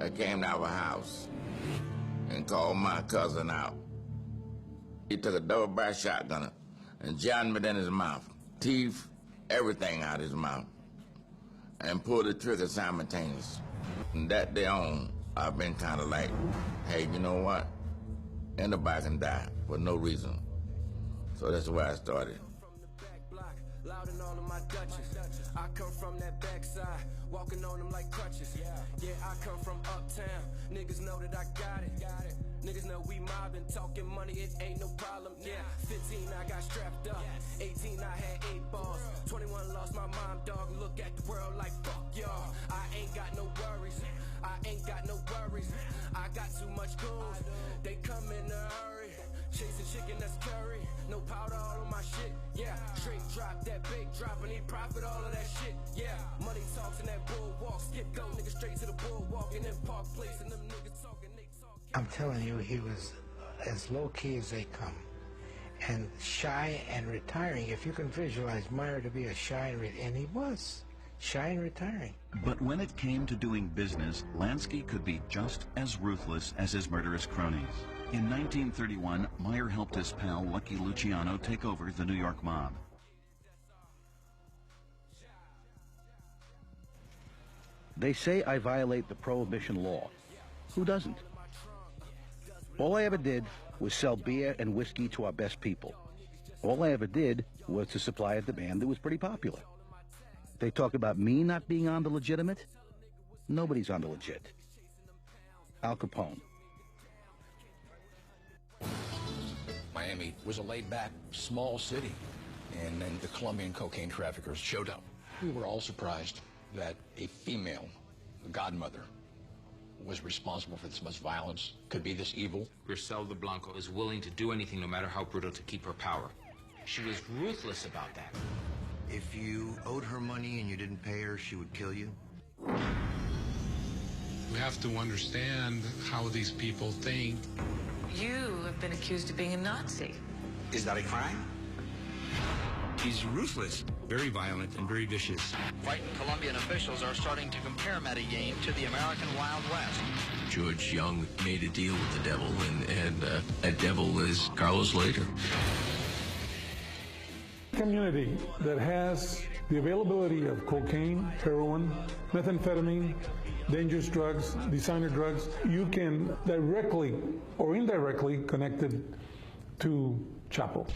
I came to our house and called my cousin out. He took a double-barrel shotgun and jammed it in his mouth, teeth, everything out of his mouth, and pulled the trigger simultaneously. From that day on, I've been kind of like, hey, you know what? Anybody can die for no reason. So that's where I started. Loud in all of my Dutches. I come from that backside, walking on them like crutches. Yeah, I come from uptown. Niggas know that I got it. Niggas know we mobbing, talking money, it ain't no problem. Yeah, 15 I got strapped up, 18 I had 8 balls, 21 lost my mom, dog. Look at the world like fuck y'all. I ain't got no worries. I ain't got no worries. I got too much goons. They come in a hurry. Chasing chicken, that's curry. No powder all on my shit. Yeah, straight drop, that big drop, and he profit all of that shit. Yeah, money talks in that boardwalk. Skip go, niggas straight to the boardwalk. And then Park Place, and them niggas talking, they talk. I'm telling you, he was as low-key as they come. And shy and retiring. If you can visualize Meyer to be a shy and he was shy and retiring. But when it came to doing business, Lansky could be just as ruthless as his murderous cronies. In 1931, Meyer helped his pal Lucky Luciano take over the New York mob. They say I violate the prohibition law. Who doesn't? All I ever did was sell beer and whiskey to our best people. All I ever did was to supply a demand that was pretty popular. They talk about me not being on the legitimate. Nobody's on the legit. Al Capone. Miami was a laid-back, small city, and then the Colombian cocaine traffickers showed up. We were all surprised that a female, a godmother, was responsible for this much violence, could be this evil. Griselda Blanco is willing to do anything, no matter how brutal, to keep her power. She was ruthless about that. If you owed her money and you didn't pay her, she would kill you? We have to understand how these people think. You have been accused of being a Nazi. Is that a crime? He's ruthless, very violent, and very vicious. Frightened Colombian officials are starting to compare Medellin to the American Wild West. George Young made a deal with the devil, and that devil is Carlos Later. Community that has the availability of cocaine, heroin, methamphetamine, dangerous drugs, designer drugs, you can directly or indirectly connect it to Chapo.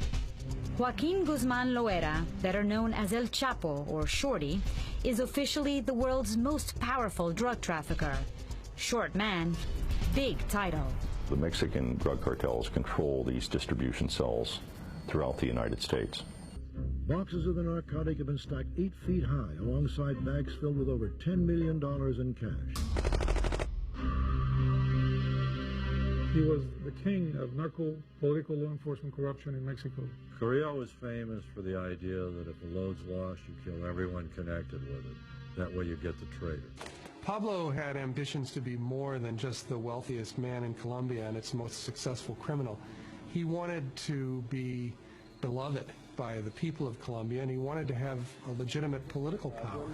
Joaquin Guzman Loera, better known as El Chapo or Shorty, is officially the world's most powerful drug trafficker. Short man, big title. The Mexican drug cartels control these distribution cells throughout the United States. Boxes of the narcotic have been stacked 8 feet high alongside bags filled with over $10 million in cash. He was the king of political law enforcement corruption in Mexico. Carrillo was famous for the idea that if a load's lost, you kill everyone connected with it. That way you get the traitor. Pablo had ambitions to be more than just the wealthiest man in Colombia and its most successful criminal. He wanted to be beloved by the people of Colombia, and he wanted to have a legitimate political power.